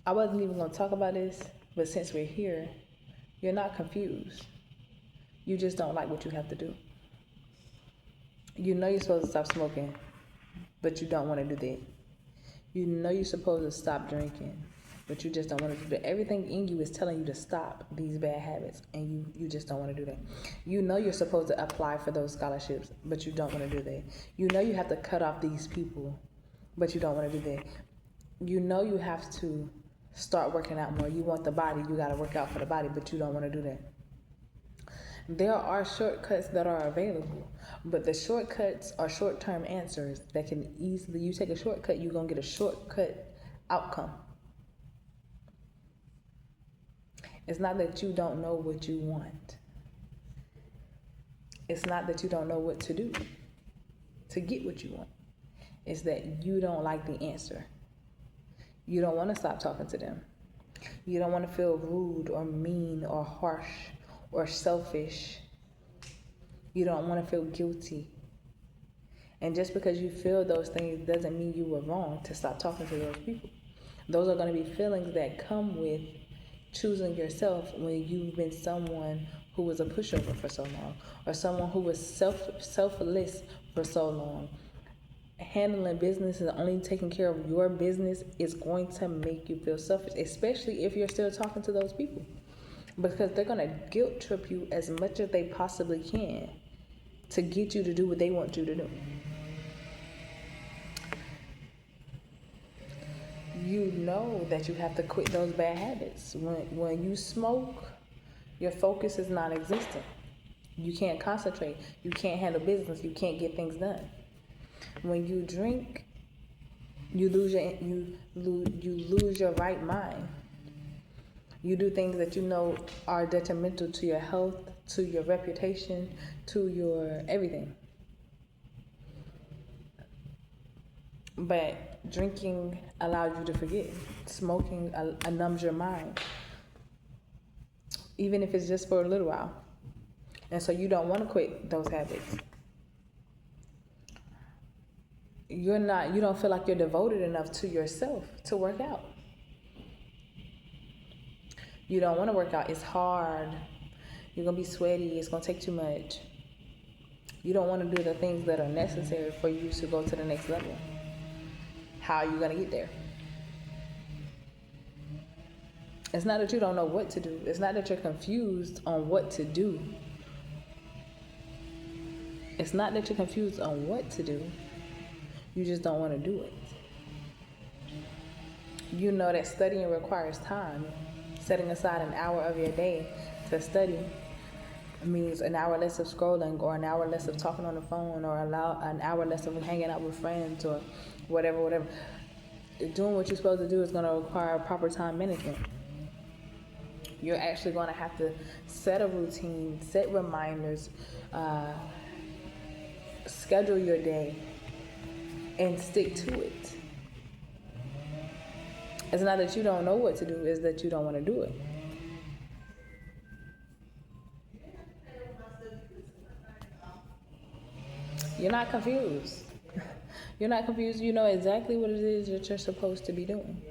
I wasn't even going to talk about this, but since we're here, you're not confused. You just don't like what you have to do. You know you're supposed to stop smoking, but you don't want to do that. You know you're supposed to stop drinking, but you just don't want to do that. Everything in you is telling you to stop these bad habits, and you just don't want to do that. You know you're supposed to apply for those scholarships, but you don't want to do that. You know you have to cut off these people, but you don't want to do that. You know you have to start working out more. You want the body, you got to work out for the body, but you don't want to do that. There are shortcuts that are available, but the shortcuts are short-term answers that can easily, you take a shortcut, you're going to get a shortcut outcome. It's not that you don't know what you want. It's not that you don't know what to do to get what you want. It's that you don't like the answer. You don't want to stop talking to them. You don't want to feel rude or mean or harsh or selfish. You don't want to feel guilty. And just because you feel those things doesn't mean you were wrong to stop talking to those people. Those are going to be feelings that come with choosing yourself when you've been someone who was a pushover for so long, or someone who was selfless for so long. Handling business and only taking care of your business is going to make you feel selfish, especially if you're still talking to those people, because they're going to guilt trip you as much as they possibly can to get you to do what they want you to do. You know that you have to quit those bad habits. When you smoke, your focus is non-existent. You can't concentrate. You can't handle business. You can't get things done. When you drink, you lose your right mind. You do things that you know are detrimental to your health, to your reputation, to your everything. But drinking allows you to forget. Smoking numbs your mind, even if it's just for a little while. And so you don't want to quit those habits. You don't feel like you're devoted enough to yourself to work out. You don't want to work out. It's hard. You're going to be sweaty. It's going to take too much. You don't want to do the things that are necessary for you to go to the next level. How are you going to get there? It's not that you don't know what to do. It's not that you're confused on what to do. It's not that you're confused on what to do. You just don't want to do it. You know that studying requires time. Setting aside an hour of your day to study means an hour less of scrolling, or an hour less of talking on the phone, or an hour less of hanging out with friends, or whatever. Doing what you're supposed to do is going to require proper time management. You're actually going to have to set a routine, set reminders, schedule your day, and stick to it. It's not that you don't know what to do, it's that you don't want to do it. You're not confused. You're not confused. You know exactly what it is that you're supposed to be doing.